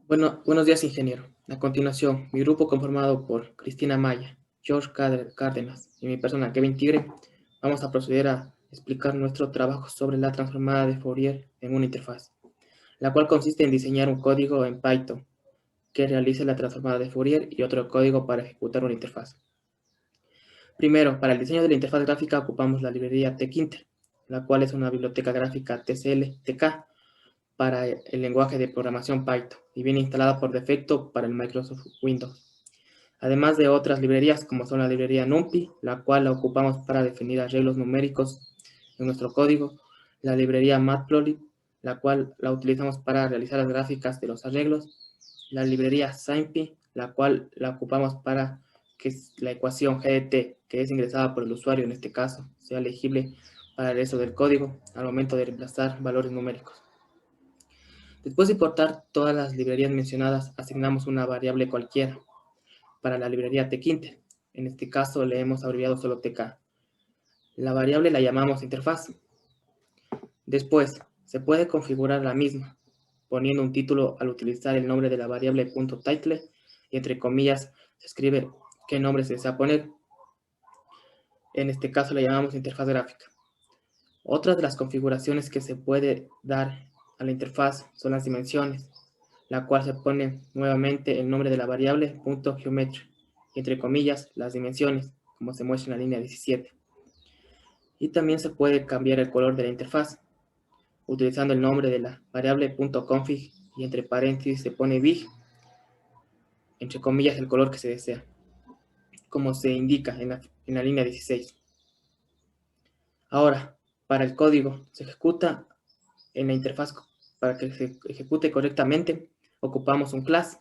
Bueno, buenos días, ingeniero. A continuación, mi grupo conformado por Cristina Maya, George Cárdenas y mi persona Kevin Tigre, vamos a proceder a explicar nuestro trabajo sobre la transformada de Fourier en una interfaz, la cual consiste en diseñar un código en Python que realice la transformada de Fourier y otro código para ejecutar una interfaz. Primero, para el diseño de la interfaz gráfica ocupamos la librería Tkinter, la cual es una biblioteca gráfica TCL/TK para el lenguaje de programación Python y viene instalada por defecto para el Microsoft Windows. Además de otras librerías como son la librería NumPy, la cual la ocupamos para definir arreglos numéricos en nuestro código, la librería Matplotlib, la cual la utilizamos para realizar las gráficas de los arreglos, la librería SciMP, la cual la ocupamos para que la ecuación GDT, que es ingresada por el usuario en este caso, sea legible para el resto del código al momento de reemplazar valores numéricos. Después de importar todas las librerías mencionadas, asignamos una variable cualquiera para la librería tkinter. En este caso le hemos abreviado solo tk. La variable la llamamos interfaz. Después, se puede configurar la misma, poniendo un título al utilizar el nombre de la variable .title y entre comillas se escribe qué nombre se desea poner. En este caso la llamamos interfaz gráfica. Otra de las configuraciones que se puede dar a la interfaz son las dimensiones, la cual se pone nuevamente el nombre de la variable .geometry y entre comillas las dimensiones, como se muestra en la línea 17. Y también se puede cambiar el color de la interfaz, utilizando el nombre de la variable .config y entre paréntesis se pone big, entre comillas el color que se desea, como se indica en la línea 16. Ahora, para el código se ejecuta en la interfaz. Para que se ejecute correctamente, ocupamos un class,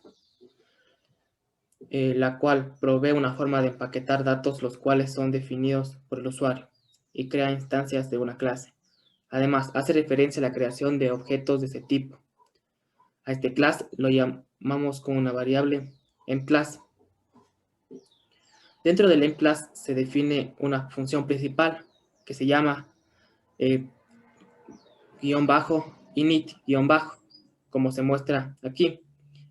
la cual provee una forma de empaquetar datos los cuales son definidos por el usuario y crea instancias de una clase. Además, hace referencia a la creación de objetos de ese tipo. A este class lo llamamos con una variable enClass. Dentro del enClass se define una función principal que se llama init, como se muestra aquí.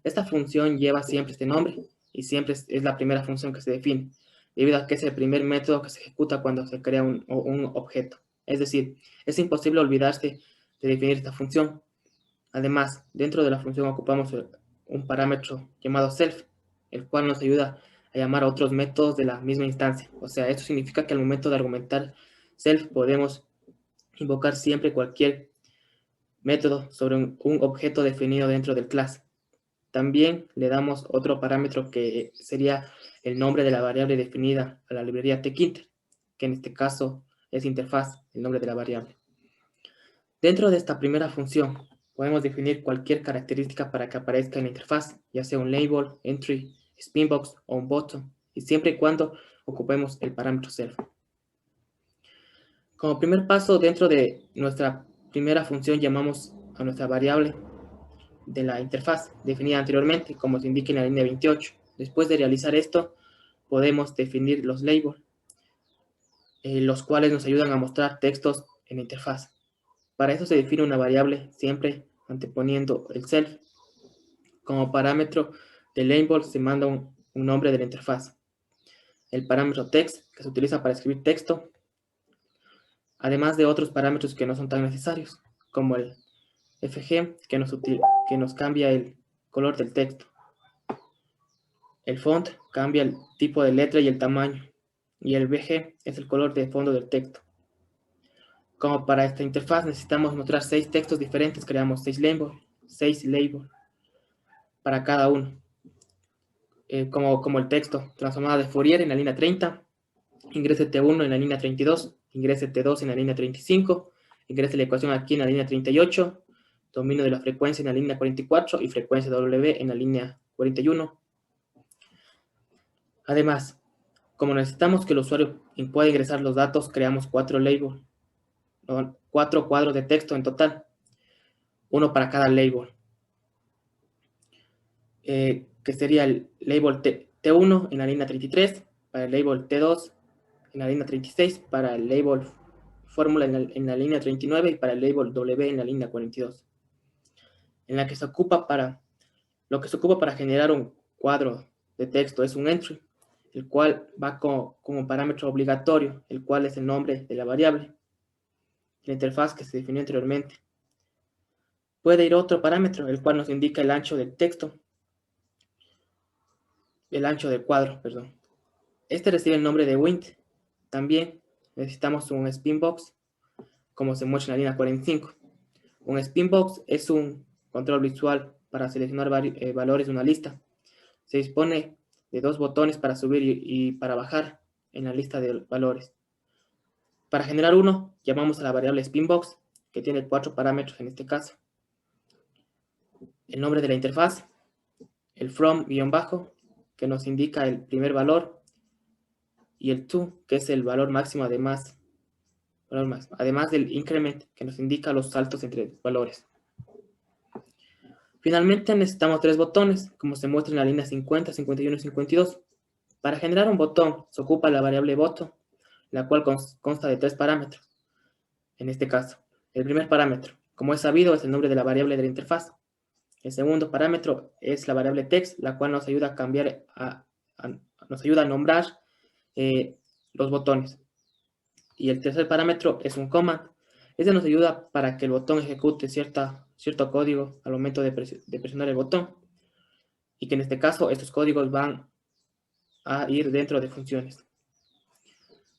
Esta función lleva siempre este nombre y siempre es la primera función que se define, debido a que es el primer método que se ejecuta cuando se crea un objeto. Es decir, es imposible olvidarse de definir esta función. Además, dentro de la función ocupamos un parámetro llamado self, el cual nos ayuda a llamar a otros métodos de la misma instancia. O sea, esto significa que al momento de argumentar self podemos invocar siempre cualquier método sobre un objeto definido dentro del class. También le damos otro parámetro que sería el nombre de la variable definida a la librería tkinter, que en este caso es interfaz, el nombre de la variable. Dentro de esta primera función podemos definir cualquier característica para que aparezca en la interfaz, ya sea un label, entry, spinbox o un button, y siempre y cuando ocupemos el parámetro self. Como primer paso, dentro de nuestra primera función llamamos a nuestra variable de la interfaz definida anteriormente, como se indica en la línea 28. Después de realizar esto, podemos definir los labels, los cuales nos ayudan a mostrar textos en la interfaz. Para eso se define una variable siempre anteponiendo el self. Como parámetro del label se manda un nombre de la interfaz. El parámetro text, que se utiliza para escribir texto, además de otros parámetros que no son tan necesarios, como el fg, que nos cambia el color del texto. El font cambia el tipo de letra y el tamaño, y el bg es el color de fondo del texto. Como para esta interfaz necesitamos mostrar 6 textos diferentes, creamos 6 labels para cada uno. Como el texto, transformada de Fourier en la línea 30, ingrese T1 en la línea 32, ingrese T2 en la línea 35, ingrese la ecuación aquí en la línea 38, dominio de la frecuencia en la línea 44 y frecuencia W en la línea 41. Además, como necesitamos que el usuario pueda ingresar los datos, creamos 4 labels, 4 cuadros de texto en total, uno para cada label, que sería el label T1 en la línea 33, para el label T2 en la línea 36, para el label fórmula en la línea 39 y para el label W en la línea 42, en la que se ocupa para Lo que se ocupa para generar un cuadro de texto es un entry, el cual va como parámetro obligatorio, el cual es el nombre de la variable, la interfaz que se definió anteriormente. Puede ir otro parámetro, el cual nos indica el ancho del texto, el ancho del cuadro, perdón. Este recibe el nombre de Wint. También necesitamos un spinbox, como se muestra en la línea 45. Un spinbox es un control visual para seleccionar valores de una lista. Se dispone de dos botones para subir y para bajar en la lista de valores. Para generar uno, llamamos a la variable spinbox, que tiene 4 parámetros en este caso. El nombre de la interfaz, el from-bajo, que nos indica el primer valor, y el to, que es el valor máximo además del increment, que nos indica los saltos entre valores. Finalmente necesitamos 3 botones, como se muestra en la línea 50, 51 y 52. Para generar un botón se ocupa la variable button, la cual consta de 3 parámetros. En este caso, el primer parámetro, como es sabido, es el nombre de la variable de la interfaz. El segundo parámetro es la variable text, la cual nos ayuda a cambiar, nos ayuda a nombrar los botones. Y el tercer parámetro es un command. Este nos ayuda para que el botón ejecute cierto código al momento de presionar el botón. Y que en este caso estos códigos van a ir dentro de funciones.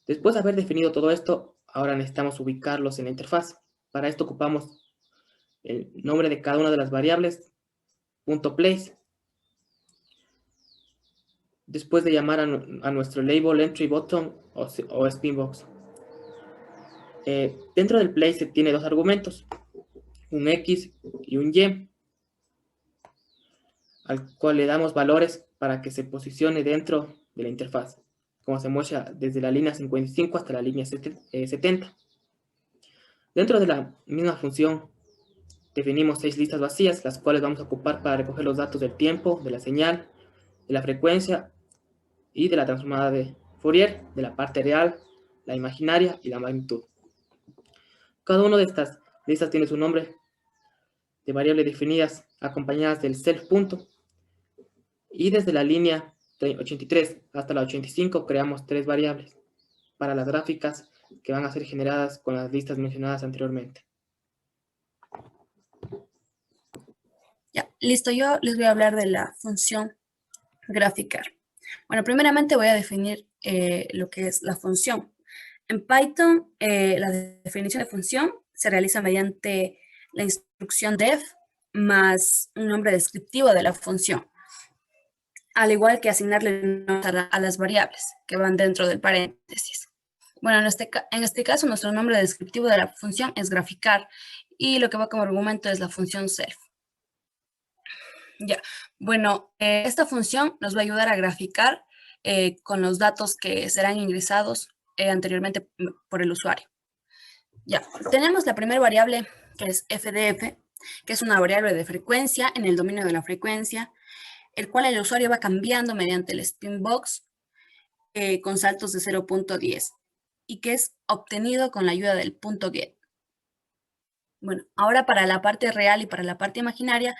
Después de haber definido todo esto, ahora necesitamos ubicarlos en la interfaz. Para esto ocupamos el nombre de cada una de las variables, .place. Después de llamar a nuestro label entry button o spinbox. Dentro del place tiene dos argumentos, un X y un Y, al cual le damos valores para que se posicione dentro de la interfaz, como se muestra desde la línea 55 hasta la línea 70. Dentro de la misma función definimos 6 listas vacías, las cuales vamos a ocupar para recoger los datos del tiempo, de la señal, de la frecuencia y de la transformada de Fourier, de la parte real, la imaginaria y la magnitud. Cada una de estas listas tiene su nombre de variables definidas acompañadas del self punto. Y desde la línea 83 hasta la 85 creamos 3 variables para las gráficas que van a ser generadas con las listas mencionadas anteriormente. Ya, listo, yo les voy a hablar de la función graficar. Bueno, primeramente voy a definir lo que es la función. En Python, la definición de función se realiza mediante la instrucción def más un nombre descriptivo de la función, al igual que asignarle nombres a las variables que van dentro del paréntesis. Bueno, en este caso, nuestro nombre descriptivo de la función es graficar y lo que va como argumento es la función self. Ya, bueno, esta función nos va a ayudar a graficar con los datos que serán ingresados anteriormente por el usuario. Ya, tenemos la primera variable que es FDF, que es una variable de frecuencia en el dominio de la frecuencia, el cual el usuario va cambiando mediante el spinbox con saltos de 0.10 y que es obtenido con la ayuda del punto get. Bueno, ahora para la parte real y para la parte imaginaria,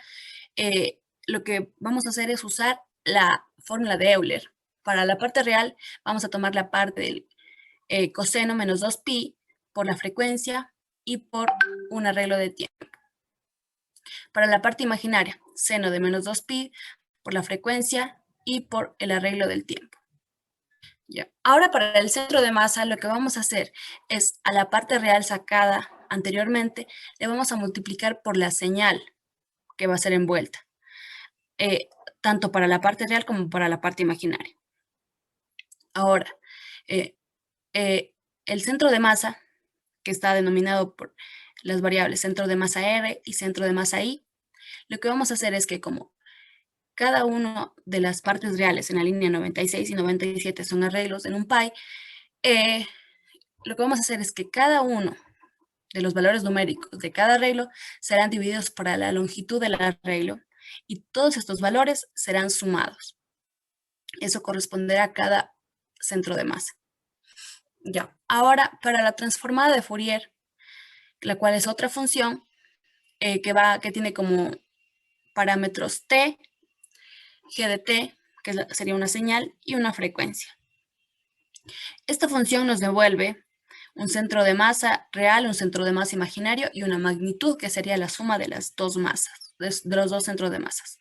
lo que vamos a hacer es usar la fórmula de Euler. Para la parte real, vamos a tomar la parte del coseno menos 2pi por la frecuencia y por un arreglo de tiempo. Para la parte imaginaria, seno de menos 2pi por la frecuencia y por el arreglo del tiempo. Ya. Ahora para el centro de masa lo que vamos a hacer es a la parte real sacada anteriormente, le vamos a multiplicar por la señal que va a ser envuelta, tanto para la parte real como para la parte imaginaria. Ahora, el centro de masa, que está denominado por las variables centro de masa R y centro de masa I, lo que vamos a hacer es que como cada una de las partes reales en la línea 96 y 97 son arreglos en un pi, lo que vamos a hacer es que cada uno de los valores numéricos de cada arreglo serán divididos por la longitud del arreglo y todos estos valores serán sumados. Eso corresponderá a cada centro de masa. Ya. Ahora, para la transformada de Fourier, la cual es otra función que tiene como parámetros t g de t, que sería una señal, y una frecuencia. Esta función nos devuelve un centro de masa real, un centro de masa imaginario y una magnitud, que sería la suma de las dos masas, de los dos centros de masas.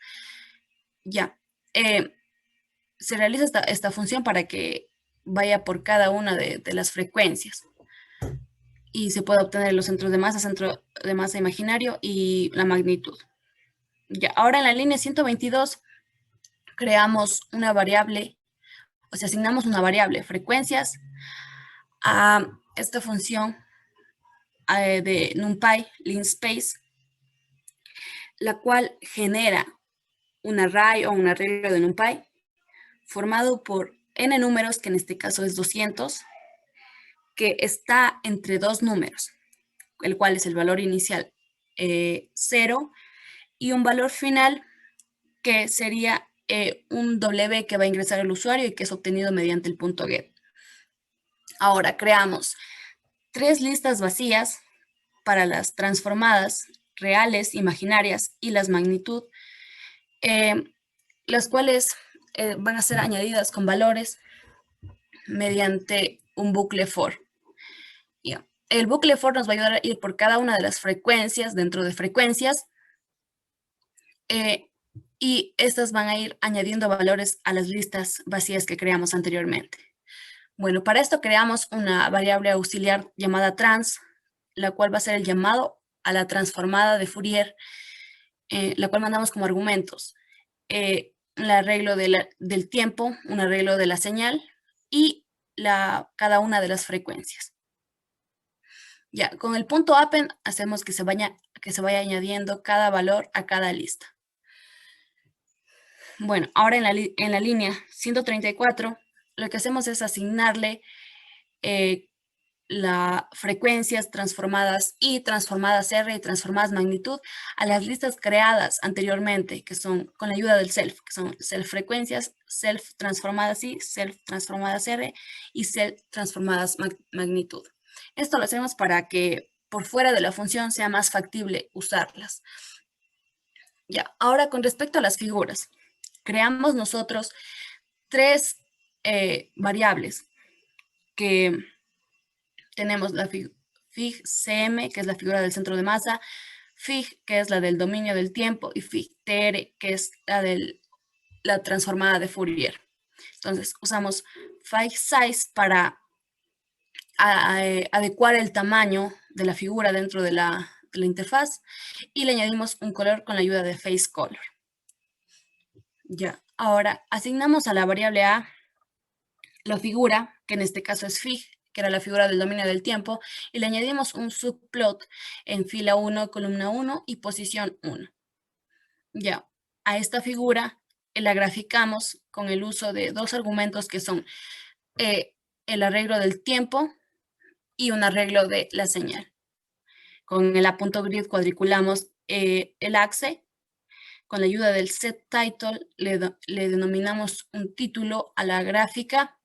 Ya, se realiza esta función para que vaya por cada una de las frecuencias y se pueda obtener los centro de masa imaginario y la magnitud. Ya, ahora en la línea 122 creamos una variable, o sea, asignamos una variable frecuencias a esta función de NumPy, linspace, la cual genera un array o un arreglo de NumPy formado por n números, que en este caso es 200, que está entre dos números, el cual es el valor inicial 0 y un valor final que sería un W que va a ingresar el usuario y que es obtenido mediante el punto get. Ahora creamos 3 listas vacías para las transformadas reales, imaginarias y las magnitud, las cuales van a ser añadidas con valores mediante un bucle for. El bucle for nos va a ayudar a ir por cada una de las frecuencias dentro de frecuencias, y estas van a ir añadiendo valores a las listas vacías que creamos anteriormente. Bueno, para esto creamos una variable auxiliar llamada trans, la cual va a ser el llamado a la transformada de Fourier, la cual mandamos como argumentos un arreglo del tiempo, un arreglo de la señal y cada una de las frecuencias. Ya, con el punto append hacemos que se vaya añadiendo cada valor a cada lista. Bueno, ahora en la línea 134, lo que hacemos es asignarle las frecuencias transformadas y transformadas R y transformadas magnitud a las listas creadas anteriormente, que son con la ayuda del self, que son self frecuencias, self transformadas I, self transformadas R y self transformadas magnitud. Esto lo hacemos para que por fuera de la función sea más factible usarlas. Ya, ahora con respecto a las figuras, creamos nosotros 3 variables que tenemos la fig cm, que es la figura del centro de masa, fig, que es la del dominio del tiempo, y fig tr, que es la transformada de Fourier. Entonces, usamos fig size para adecuar el tamaño de la figura dentro de la interfaz, y le añadimos un color con la ayuda de face color. Ya, ahora asignamos a la variable a la figura, que en este caso es fig, que era la figura del dominio del tiempo, y le añadimos un subplot en fila 1, columna 1 y posición 1. Ya, a esta figura la graficamos con el uso de 2 argumentos que son el arreglo del tiempo y un arreglo de la señal. Con el a.grid cuadriculamos el axe. Con la ayuda del setTitle le denominamos un título a la gráfica,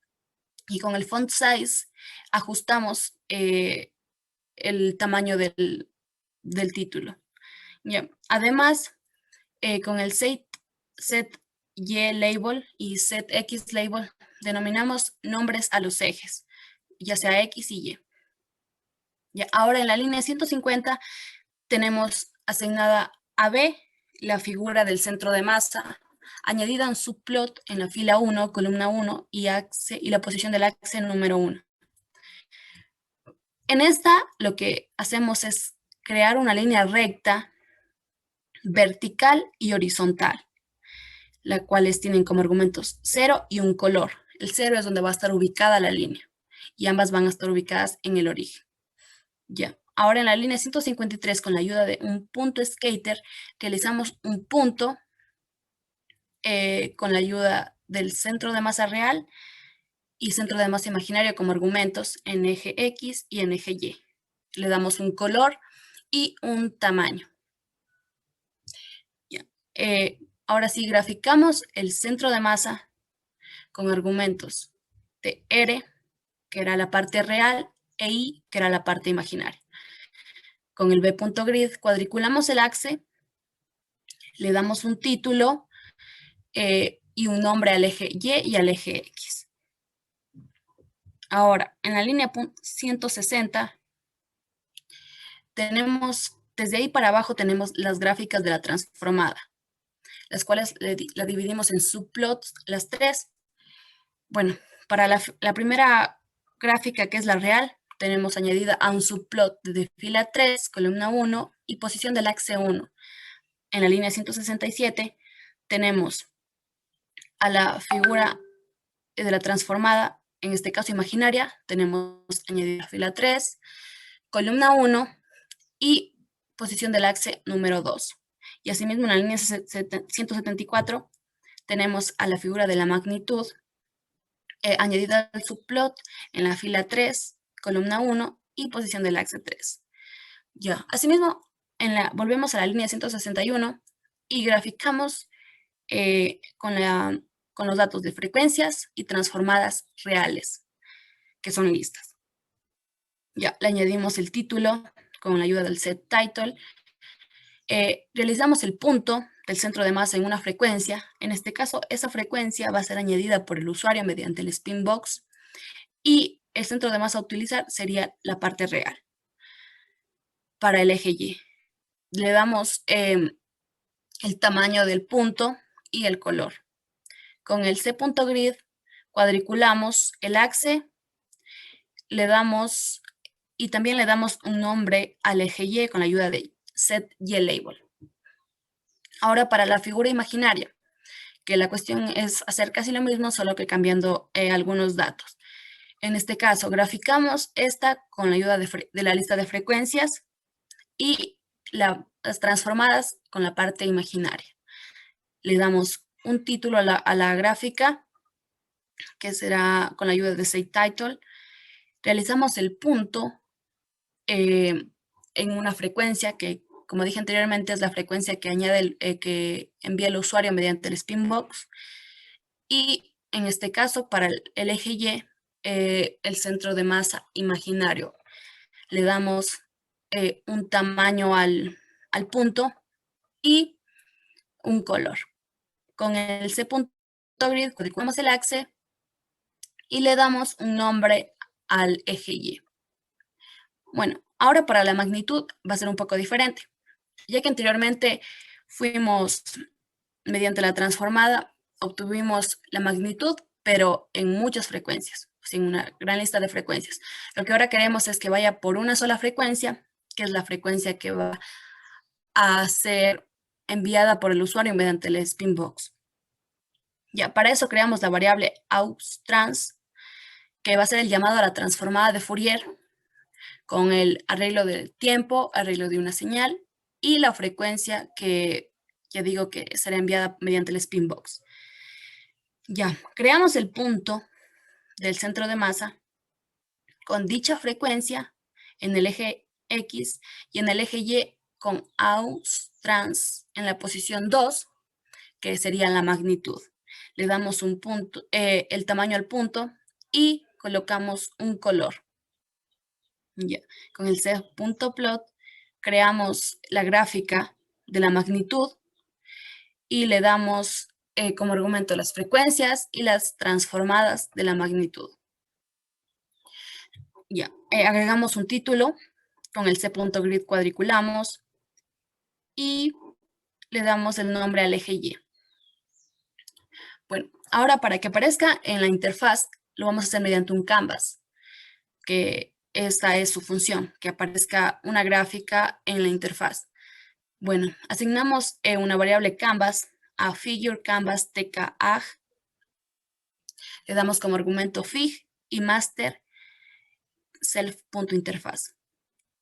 y con el font size ajustamos el tamaño del título. Yeah. Además, con el setYLabel y setXLabel denominamos nombres a los ejes, ya sea X y Y. Ya. Ahora en la línea 150 tenemos asignada a B la figura del centro de masa, añadida un subplot en la fila 1, columna 1 y la posición del axe número 1. En esta lo que hacemos es crear una línea recta, vertical y horizontal, las cuales tienen como argumentos 0 y un color. El 0 es donde va a estar ubicada la línea y ambas van a estar ubicadas en el origen. Ya. Ahora en la línea 153, con la ayuda de un punto skater, realizamos un punto con la ayuda del centro de masa real y centro de masa imaginario como argumentos en eje X y en eje Y. Le damos un color y un tamaño. Ya. Ahora sí graficamos el centro de masa con argumentos de R, que era la parte real, e I, que era la parte imaginaria. Con el b.grid cuadriculamos el axe, le damos un título y un nombre al eje Y y al eje X. Ahora, en la línea 160, tenemos, desde ahí para abajo tenemos las gráficas de la transformada, las cuales la dividimos en subplots, las tres. Bueno, para la primera gráfica, que es la real, tenemos añadida a un subplot de fila 3, columna 1 y posición del axe 1. En la línea 167 tenemos a la figura de la transformada, en este caso imaginaria, tenemos añadida fila 3, columna 1 y posición del axe número 2. Y asimismo en la línea 174 tenemos a la figura de la magnitud, añadida al subplot en la fila 3, columna 1 y posición del axe 3. Ya, asimismo, volvemos a la línea 161 y graficamos con los datos de frecuencias y transformadas reales, que son listas. Ya, le añadimos el título con la ayuda del set title. Realizamos el punto del centro de masa en una frecuencia. En este caso, esa frecuencia va a ser añadida por el usuario mediante el spin box y el centro de masa a utilizar sería la parte real. Para el eje Y, le damos el tamaño del punto y el color. Con el C.grid cuadriculamos el axe, y también le damos un nombre al eje Y con la ayuda de setYLabel. Ahora para la figura imaginaria, que la cuestión es hacer casi lo mismo, solo que cambiando algunos datos. En este caso, graficamos esta con la ayuda de la lista de frecuencias y las transformadas con la parte imaginaria. Le damos un título a la gráfica, que será con la ayuda de setTitle. Realizamos el punto en una frecuencia que, como dije anteriormente, es la frecuencia que que envía el usuario mediante el spinbox. Y en este caso, para el eje Y, el centro de masa imaginario. Le damos un tamaño al punto y un color. Con el C.grid cuadriculamos el axe y le damos un nombre al eje Y. Bueno, ahora para la magnitud va a ser un poco diferente, ya que anteriormente fuimos, mediante la transformada, obtuvimos la magnitud, pero en muchas frecuencias, en una gran lista de frecuencias. Lo que ahora queremos es que vaya por una sola frecuencia, que es la frecuencia que va a ser enviada por el usuario mediante el spinbox. Ya, para eso creamos la variable auxtrans, que va a ser el llamado a la transformada de Fourier, con el arreglo del tiempo, arreglo de una señal y la frecuencia que ya digo que será enviada mediante el spinbox. Ya, creamos el punto del centro de masa con dicha frecuencia en el eje X y en el eje Y con auxtrans en la posición 2, que sería la magnitud. Le damos un punto, el tamaño al punto y colocamos un color. Ya. Con el C.plot creamos la gráfica de la magnitud y le damos como argumento las frecuencias y las transformadas de la magnitud. Ya, agregamos un título, con el C.grid cuadriculamos y le damos el nombre al eje Y. Bueno, ahora para que aparezca en la interfaz, lo vamos a hacer mediante un canvas, que esta es su función, que aparezca una gráfica en la interfaz. Bueno, asignamos una variable canvas a figure canvas tk-ag. Le damos como argumento fig y master self.interfaz.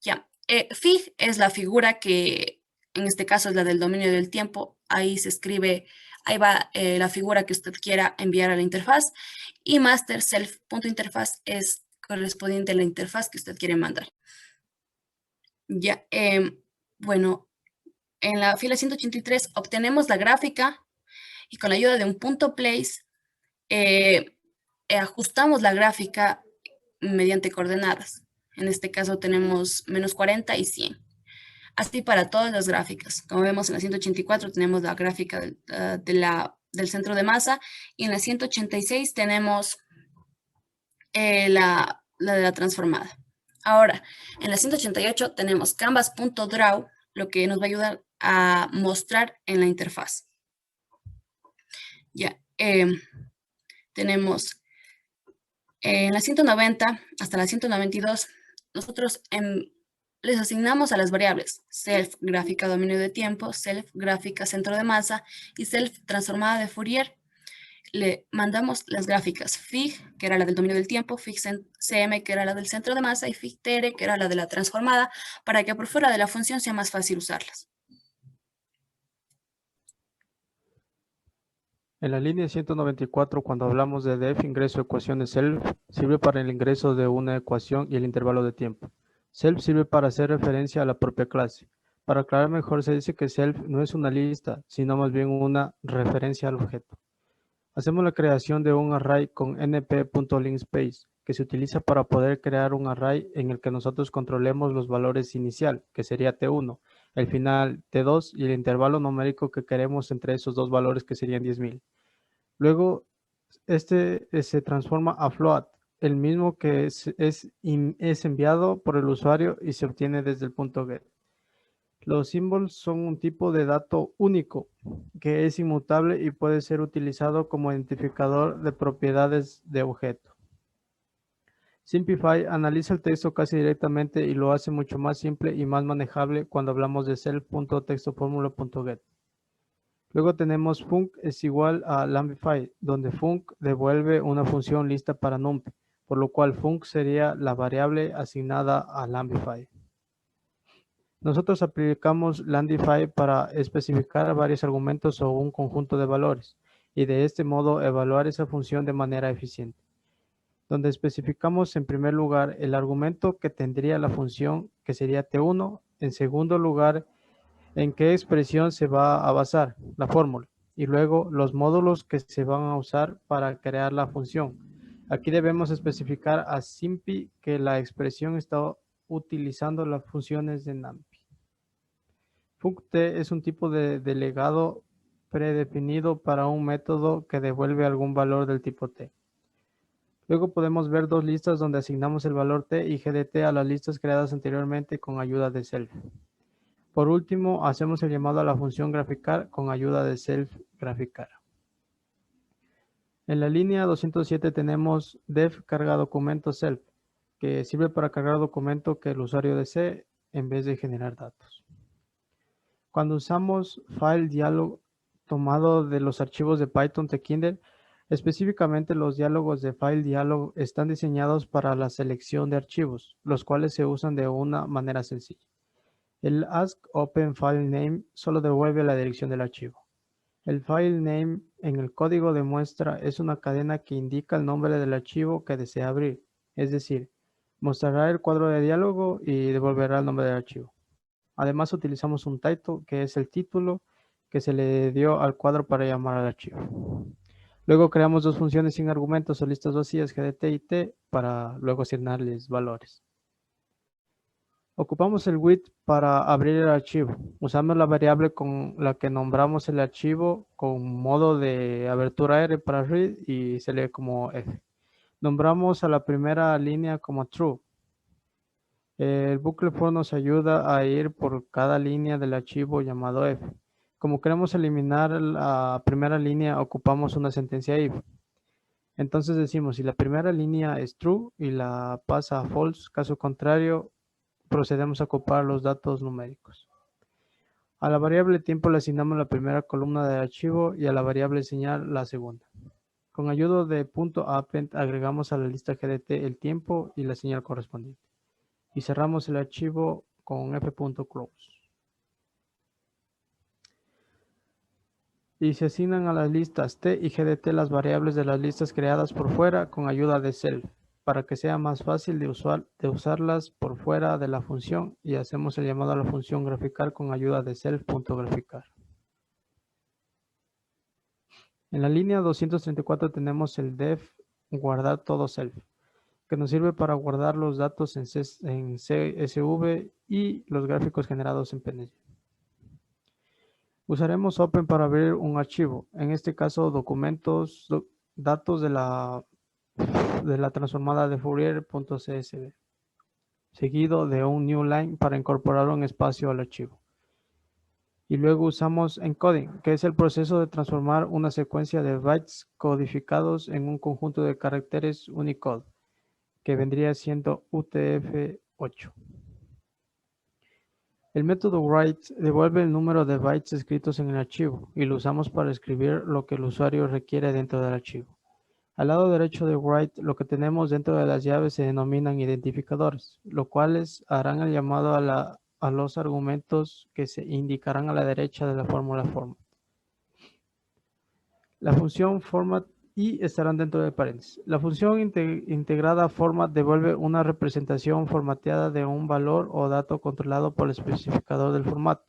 Ya, fig es la figura que en este caso es la del dominio del tiempo. Ahí se escribe, ahí va la figura que usted quiera enviar a la interfaz. Y master self.interfaz es correspondiente a la interfaz que usted quiere mandar. Ya, bueno, en la fila 183 obtenemos la gráfica y con la ayuda de un punto place ajustamos la gráfica mediante coordenadas. En este caso tenemos -40 y 100. Así para todas las gráficas. Como vemos en la 184 tenemos la gráfica de la del centro de masa, y en la 186 tenemos la de la transformada. Ahora, en la 188 tenemos canvas.draw, lo que nos va a ayudar a mostrar en la interfaz. Ya, tenemos en la 190 hasta la 192, nosotros les asignamos a las variables self gráfica dominio de tiempo, self gráfica centro de masa y self transformada de Fourier. Le mandamos las gráficas fig, que era la del dominio del tiempo, fig cm, que era la del centro de masa, y fig tere, que era la de la transformada, para que por fuera de la función sea más fácil usarlas. En la línea 194, cuando hablamos de def ingreso ecuaciones self, sirve para el ingreso de una ecuación y el intervalo de tiempo. Self sirve para hacer referencia a la propia clase. Para aclarar mejor, se dice que self no es una lista, sino más bien una referencia al objeto. Hacemos la creación de un array con np.linkspace, que se utiliza para poder crear un array en el que nosotros controlemos los valores inicial, que sería T1, el final T2 y el intervalo numérico que queremos entre esos dos valores, que serían 10.000. Luego, este se transforma a float, el mismo que es enviado por el usuario y se obtiene desde el punto get. Los symbols son un tipo de dato único que es inmutable y puede ser utilizado como identificador de propiedades de objeto. Simplify analiza el texto casi directamente y lo hace mucho más simple y más manejable cuando hablamos de self.textoformula.get. Luego tenemos func es igual a lambify, donde func devuelve una función lista para numpy, por lo cual func sería la variable asignada a lambify. Nosotros aplicamos lambify para especificar varios argumentos o un conjunto de valores, y de este modo evaluar esa función de manera eficiente. Donde especificamos en primer lugar el argumento que tendría la función, que sería T1, en segundo lugar, en qué expresión se va a basar la fórmula y luego los módulos que se van a usar para crear la función. Aquí debemos especificar a SIMPy que la expresión está utilizando las funciones de NumPy. funct es un tipo de delegado predefinido para un método que devuelve algún valor del tipo t. Luego podemos ver dos listas donde asignamos el valor t y gdt a las listas creadas anteriormente con ayuda de self. Por último, hacemos el llamado a la función graficar con ayuda de self graficar. En la línea 207 tenemos def carga documento self, que sirve para cargar documento que el usuario desee en vez de generar datos. Cuando usamos file dialog tomado de los archivos de Python de Kindle, específicamente los diálogos de file dialog están diseñados para la selección de archivos, los cuales se usan de una manera sencilla. El ask open file name solo devuelve la dirección del archivo. El file name en el código de muestra es una cadena que indica el nombre del archivo que desea abrir, es decir, mostrará el cuadro de diálogo y devolverá el nombre del archivo. Además utilizamos un title, que es el título que se le dio al cuadro para llamar al archivo. Luego creamos dos funciones sin argumentos o listas vacías, gdt y t, para luego asignarles valores. Ocupamos el with para abrir el archivo. Usamos la variable con la que nombramos el archivo con modo de abertura R para read y se lee como F. Nombramos a la primera línea como true. El bucle for nos ayuda a ir por cada línea del archivo llamado F. Como queremos eliminar la primera línea, ocupamos una sentencia if. Entonces decimos si la primera línea es true y la pasa a false, caso contrario, procedemos a ocupar los datos numéricos. A la variable tiempo le asignamos la primera columna del archivo y a la variable señal la segunda. Con ayuda de .append agregamos a la lista gdt el tiempo y la señal correspondiente. Y cerramos el archivo con f.close. Y se asignan a las listas t y gdt las variables de las listas creadas por fuera con ayuda de self, para que sea más fácil de usarlas por fuera de la función, y hacemos el llamado a la función graficar con ayuda de self.graficar. En la línea 234 tenemos el def guardar todo self, que nos sirve para guardar los datos en CSV y los gráficos generados en PNG. Usaremos Open para abrir un archivo, en este caso documentos, datos de la transformada de Fourier.csv, seguido de un new line para incorporar un espacio al archivo. Y luego usamos encoding, que es el proceso de transformar una secuencia de bytes codificados en un conjunto de caracteres Unicode, que vendría siendo UTF-8. El método write devuelve el número de bytes escritos en el archivo y lo usamos para escribir lo que el usuario requiere dentro del archivo. Al lado derecho de write, lo que tenemos dentro de las llaves se denominan identificadores, los cuales harán el llamado a los argumentos que se indicarán a la derecha de la fórmula format. La función format y estarán dentro de paréntesis. La función integrada format devuelve una representación formateada de un valor o dato controlado por el especificador del formato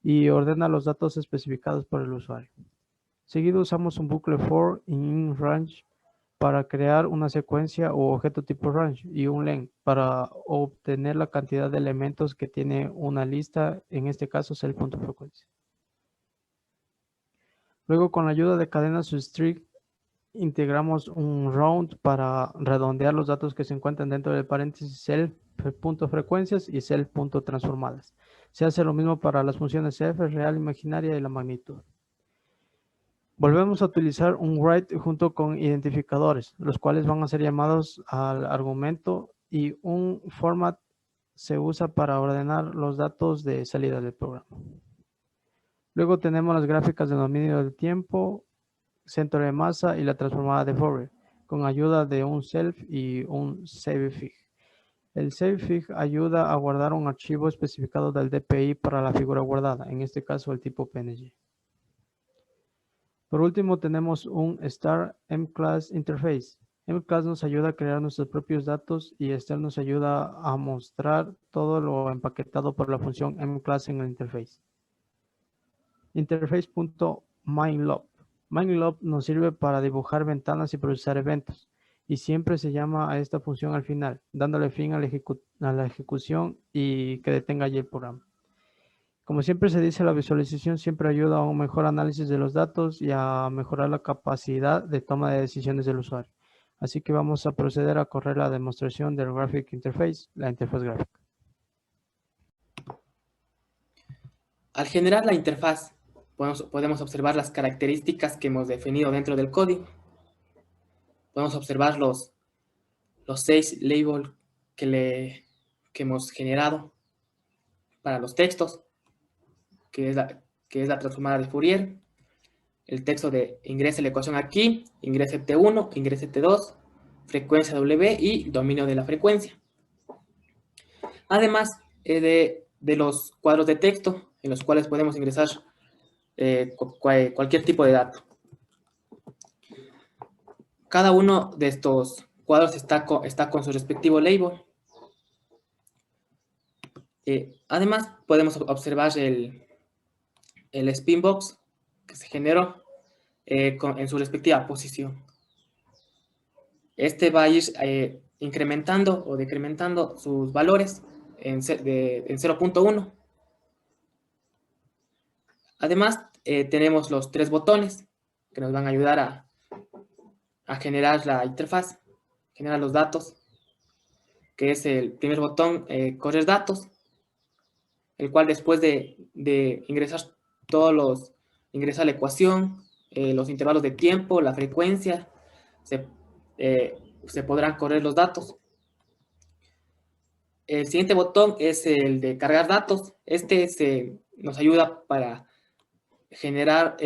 y ordena los datos especificados por el usuario. Seguido usamos un bucle for in range para crear una secuencia o objeto tipo range y un len para obtener la cantidad de elementos que tiene una lista, en este caso es el punto de frecuencia. Luego, con la ayuda de cadenas string, integramos un round para redondear los datos que se encuentran dentro del paréntesis self.frecuencias y self.transformadas. Se hace lo mismo para las funciones f, real, imaginaria y la magnitud. Volvemos a utilizar un write junto con identificadores, los cuales van a ser llamados al argumento, y un format se usa para ordenar los datos de salida del programa. Luego tenemos las gráficas de dominio del tiempo, centro de masa y la transformada de Fourier, con ayuda de un self y un savefig. El savefig ayuda a guardar un archivo especificado del DPI para la figura guardada, en este caso el tipo PNG. Por último tenemos un Star mClass Interface. mClass nos ayuda a crear nuestros propios datos y Star nos ayuda a mostrar todo lo empaquetado por la función mClass en el interface. Interface.mindLob. Mindlob nos sirve para dibujar ventanas y procesar eventos, y siempre se llama a esta función al final, dándole fin a la ejecución y que detenga allí el programa. Como siempre se dice, la visualización siempre ayuda a un mejor análisis de los datos y a mejorar la capacidad de toma de decisiones del usuario. Así que vamos a proceder a correr la demostración del Graphic Interface, la interfaz gráfica. Al generar la interfaz, podemos observar las características que hemos definido dentro del código. Podemos observar los 6 labels que hemos generado para los textos, que es la transformada de Fourier, el texto de ingrese la ecuación aquí, ingrese T1, ingrese T2, frecuencia W y dominio de la frecuencia. Además de los cuadros de texto en los cuales podemos ingresar cualquier tipo de dato. Cada uno de estos cuadros está con su respectivo label. Además, podemos observar el spinbox que se generó en su respectiva posición. Este va a ir incrementando o decrementando sus valores en 0.1. Además, tenemos los 3 botones que nos van a ayudar a generar la interfaz, generar los datos, que es el primer botón, correr datos, el cual después de ingresar ingresar la ecuación, los intervalos de tiempo, la frecuencia, se podrán correr los datos. El siguiente botón es el de cargar datos. Este nos ayuda para generar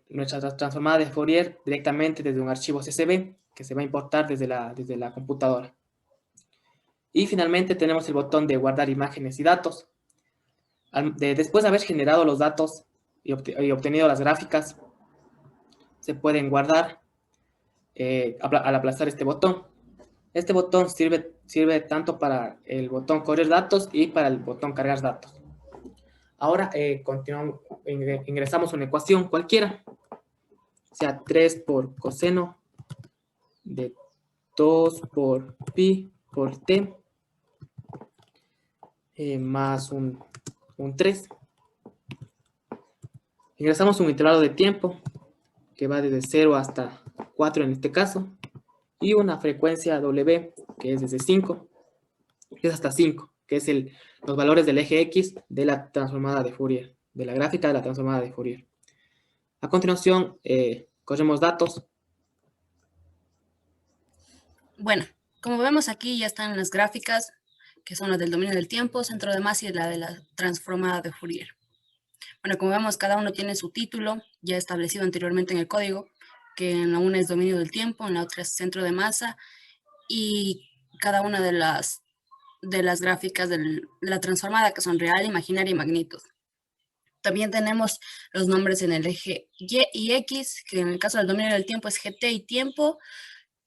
nuestra transformada de Fourier directamente desde un archivo CSV que se va a importar desde la computadora. Y finalmente tenemos el botón de guardar imágenes y datos. Después de haber generado los datos y obtenido las gráficas, se pueden guardar al aplazar este botón. Este botón sirve tanto para el botón correr datos y para el botón cargar datos. Ahora ingresamos una ecuación cualquiera, sea 3 por coseno de 2 por pi por t más un 3. Ingresamos un intervalo de tiempo que va desde 0 hasta 4 en este caso, y una frecuencia W que es desde 5, que es hasta 5, que es los valores del eje X de la transformada de Fourier, de la gráfica de la transformada de Fourier. A continuación, corremos datos. Bueno, como vemos aquí ya están las gráficas, que son las del dominio del tiempo, centro de masa y la de la transformada de Fourier. Bueno, como vemos, cada uno tiene su título ya establecido anteriormente en el código, que en la una es dominio del tiempo, en la otra es centro de masa, y cada una de las gráficas de la transformada, que son real, imaginaria y magnitud. También tenemos los nombres en el eje Y y X, que en el caso del dominio del tiempo es GT y tiempo.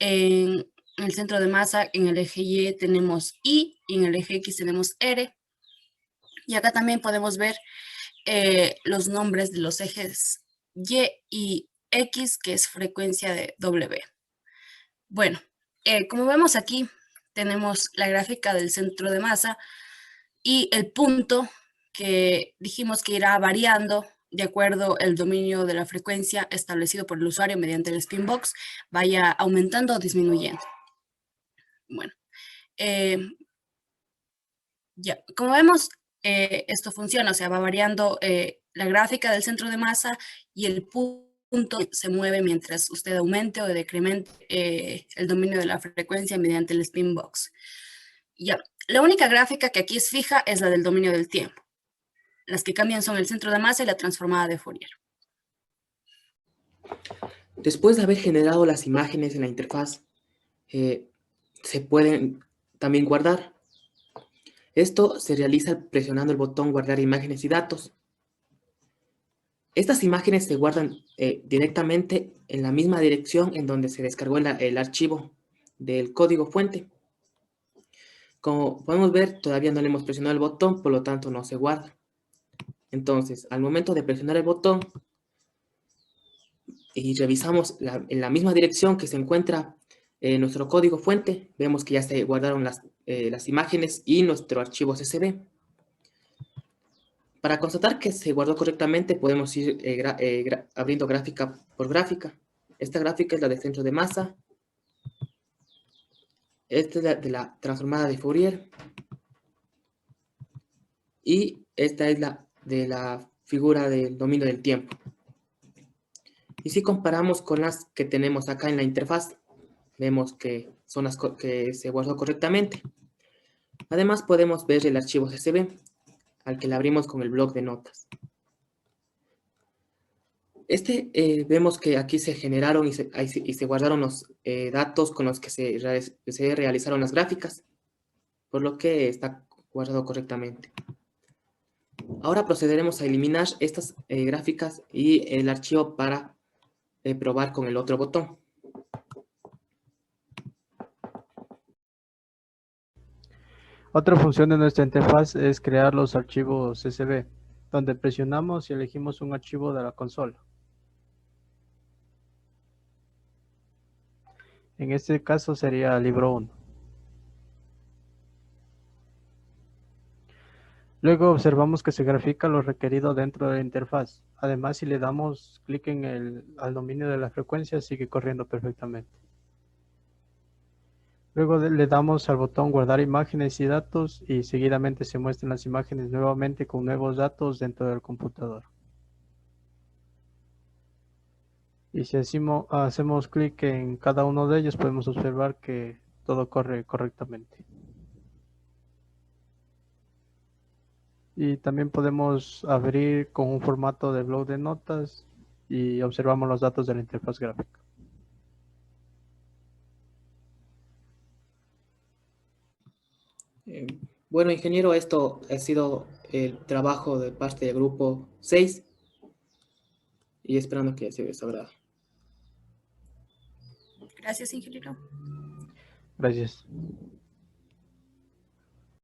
En el centro de masa, en el eje Y tenemos I y en el eje X tenemos R. Y acá también podemos ver los nombres de los ejes Y y X, que es frecuencia de W. Bueno, como vemos aquí, tenemos la gráfica del centro de masa y el punto que dijimos que irá variando de acuerdo al dominio de la frecuencia establecido por el usuario mediante el spin box, vaya aumentando o disminuyendo. Bueno, ya, como vemos, esto funciona, o sea, va variando la gráfica del centro de masa y el punto se mueve mientras usted aumente o decremente el dominio de la frecuencia mediante el spin box. Ya, la única gráfica que aquí es fija es la del dominio del tiempo. Las que cambian son el centro de masa y la transformada de Fourier. Después de haber generado las imágenes en la interfaz, se pueden también guardar. Esto se realiza presionando el botón guardar imágenes y datos. Estas imágenes se guardan directamente en la misma dirección en donde se descargó el archivo del código fuente. Como podemos ver, todavía no le hemos presionado el botón, por lo tanto no se guarda. Entonces, al momento de presionar el botón y revisamos en la misma dirección que se encuentra nuestro código fuente, vemos que ya se guardaron las imágenes y nuestro archivo CSV. Para constatar que se guardó correctamente, podemos ir abriendo gráfica por gráfica. Esta gráfica es la del centro de masa. Esta es la de la transformada de Fourier. Y esta es la de la figura del dominio del tiempo. Y si comparamos con las que tenemos acá en la interfaz, vemos que son las que se guardó correctamente. Además, podemos ver el archivo CSV, al que le abrimos con el bloc de notas. Vemos que aquí se generaron y se guardaron los datos con los que se realizaron las gráficas, por lo que está guardado correctamente. Ahora procederemos a eliminar estas gráficas y el archivo para probar con el otro botón. Otra función de nuestra interfaz es crear los archivos CSV, donde presionamos y elegimos un archivo de la consola. En este caso sería libro 1. Luego observamos que se grafica lo requerido dentro de la interfaz. Además, si le damos clic al dominio de la frecuencia, sigue corriendo perfectamente. Luego le damos al botón guardar imágenes y datos y seguidamente se muestran las imágenes nuevamente con nuevos datos dentro del computador. Y si hacemos clic en cada uno de ellos, podemos observar que todo corre correctamente. Y también podemos abrir con un formato de bloc de notas y observamos los datos de la interfaz gráfica. Bueno, ingeniero, esto ha sido el trabajo de parte del grupo 6 y esperando que sea de su agrado. Gracias, ingeniero. Gracias.